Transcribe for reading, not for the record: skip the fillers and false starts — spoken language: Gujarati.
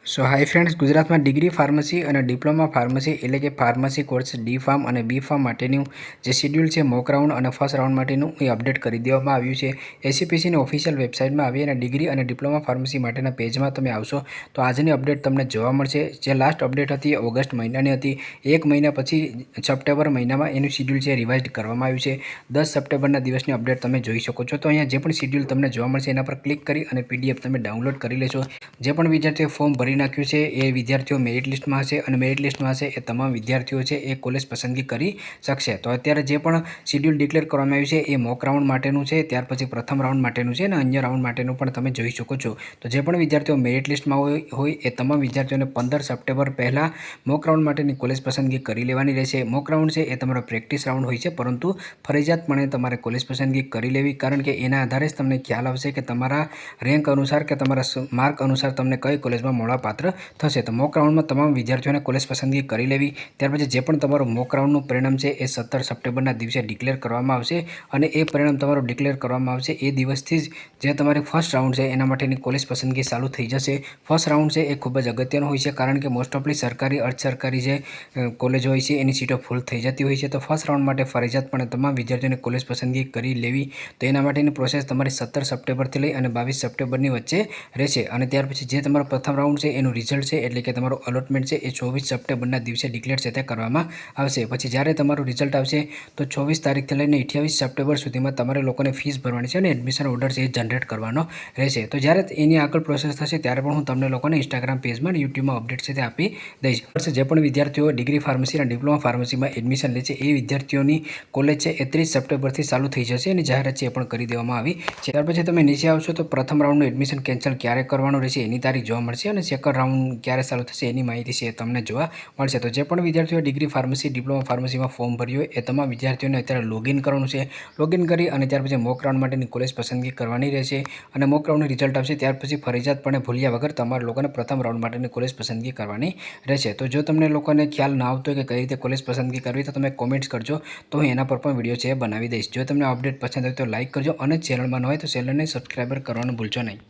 સો હાય ફ્રેન્ડ્સ, ગુજરાતમાં ડિગ્રી ફાર્મસી અને ડિપ્લોમા ફાર્મસી એટલે કે ફાર્મસી કોર્સ ડી ફાર્મ અને બી ફાર્મ માટેનું જે શેડ્યુલ છે મોક રાઉન્ડ અને ફર્સ્ટ રાઉન્ડ માટેનું એ અપડેટ કરી દેવામાં આવ્યું છે. એસીપીસીની ઓફિશિયલ વેબસાઇટમાં આવી અને ડિગ્રી અને ડિપ્લોમા ફાર્મસી માટેના પેજમાં તમે આવશો તો આજની અપડેટ તમને જોવા મળશે. જે લાસ્ટ અપડેટ હતી ઓગસ્ટ મહિનાની હતી. એક મહિના પછી સપ્ટેમ્બર મહિનામાં એનું શેડ્યુલ છે રિવાઇઝ કરવામાં આવ્યું છે. 10 સપ્ટેમ્બરના દિવસની અપડેટ તમે જોઈ શકો છો. તો અહીંયા જે પણ શેડ્યુલ તમને જોવા મળશે એના પર ક્લિક કરી અને પીડીએફ તમે ડાઉનલોડ કરી લેશો. જે પણ વિદ્યાર્થીઓ ફોર્મ ભરી નાખ્યું છે એ વિદ્યાર્થીઓ મેરિટ લિસ્ટમાં હશે અને મેરિટ લિસ્ટમાં હશે એ તમામ વિદ્યાર્થીઓ છે એ કોલેજ પસંદગી કરી શકશે. તો અત્યારે જે પણ શેડ્યુલ ડિક્લેર કરવામાં આવ્યું છે એ મોક રાઉન્ડ માટેનું છે, ત્યાર પછી પ્રથમ રાઉન્ડ માટેનું છે અને અન્ય રાઉન્ડ માટેનું પણ તમે જોઈ શકો છો. તો જે પણ વિદ્યાર્થીઓ મેરિટ લિસ્ટમાં હોય એ તમામ વિદ્યાર્થીઓને 15 સપ્ટેમ્બર પહેલાં મોક રાઉન્ડ માટેની કોલેજ પસંદગી કરી લેવાની રહેશે. મોક રાઉન્ડ છે એ તમારો પ્રેક્ટિસ રાઉન્ડ હોય છે, પરંતુ ફરજિયાતપણે તમારે કોલેજ પસંદગી કરી લેવી, કારણ કે એના આધારે જ તમને ખ્યાલ આવશે કે તમારા રેન્ક અનુસાર કે તમારા માર્ક અનુસાર તમને કઈ કોલેજમાં મળવાપાત્ર થશે. તો મોક રાઉન્ડમાં તમામ વિદ્યાર્થીઓને કોલેજ પસંદગી કરી લેવી. ત્યાર પછી જે પણ તમારું મોક રાઉન્ડનું પરિણામ છે એ 17 સપ્ટેમ્બરના દિવસે ડિક્લેર કરવામાં આવશે અને એ પરિણામ તમારું ડિક્લેર કરવામાં આવશે એ દિવસથી જ જે તમારી ફર્સ્ટ રાઉન્ડ છે એના માટેની કોલેજ પસંદગી ચાલુ થઈ જશે. ફર્સ્ટ રાઉન્ડ છે એ ખૂબ જ અગત્યનો હોય છે, કારણ કે મોસ્ટ ઓફલી સરકારી અર્ધ સરકારી જે કોલેજ હોય છે એની સીટો ફૂલ થઈ જતી હોય છે. તો ફર્સ્ટ રાઉન્ડ માટે ફરજિયાતપણે તમામ વિદ્યાર્થીઓને કોલેજ પસંદગી કરી લેવી. તો એના માટેની પ્રોસેસ તમારી 17 સપ્ટેમ્બરથી લઈ અને 22 સપ્ટેમ્બરની વચ્ચે રહેશે. અને ત્યાર પછી જે તમારો પ્રથમ રાઉન્ડ છે એનું રિઝલ્ટ છે એટલે કે તમારું અલોટમેન્ટ છે એ 24 સપ્ટેમ્બરના દિવસે ડિક્લેર છે તે કરવામાં આવશે. પછી જ્યારે તમારું રિઝલ્ટ આવશે તો 24 તારીખથી લઈને 28 સપ્ટેમ્બર સુધીમાં તમારે લોકોને ફીસ ભરવાની છે અને એડમિશન ઓર્ડર છે એ જનરેટ કરવાનો રહેશે. તો જ્યારે એની આગળ પ્રોસેસ થશે ત્યારે પણ હું તમને લોકોને ઇન્સ્ટાગ્રામ પેજમાં અને યુટ્યુબમાં અપડેટ છે તે આપી દઈશ. જે પણ વિદ્યાર્થીઓ ડિગ્રી ફાર્મસી અને ડિપ્લોમા ફાર્મસીમાં એડમિશન લે છે એ વિદ્યાર્થીઓની કોલેજ છે એ 30 સપ્ટેમ્બરથી ચાલુ થઈ જશે અને જાહેરાત છે એ પણ કરી દેવામાં આવી છે. ત્યાર પછી તમે નીચે આવશો તો પ્રથમ રાઉન્ડનું એડમિશન કેન્સલ ક્યારે કરવાનું રહેશે એની તારીખ જોવા મળશે અને સેકન્ડ રાઉન્ડ ક્યારે ચાલુ થશે એની માહિતી છે એ તમને જોવા મળશે. તો જે પણ વિદ્યાર્થીઓ ડિગ્રી ફાર્મસી ડિપ્લોમા ફાર્મસીમાં ફોર્મ ભર્યું હોય એ તમામ વિદ્યાર્થીઓને અત્યારે લોગિન કરવાનું છે. લોગિન કરી અને ત્યાર પછી મોક રાઉન્ડ માટેની કોલેજ પસંદગી કરવાની રહેશે અને મોક રાઉન્ડનું રિઝલ્ટ આવશે ત્યાર પછી ફરજિયાતપણે ભૂલ્યા વગર તમારા લોકોને પ્રથમ રાઉન્ડ માટેની કોલેજ પસંદગી કરવાની રહેશે. તો જો તમને લોકોને ખ્યાલ ના આવતો હોય કે કઈ રીતે કોલેજ પસંદગી કરવી તો તમે કોમેન્ટ્સ કરજો, તો હું એના પર પણ વિડીયો છે બનાવી દઈશ. જો તમને અપડેટ પસંદ આવે તો લાઇક કરજો અને ચેનલમાં ન હોય તો ચેનલને સબસ્ક્રાઈબર કરવાનું ભૂલશો નહીં.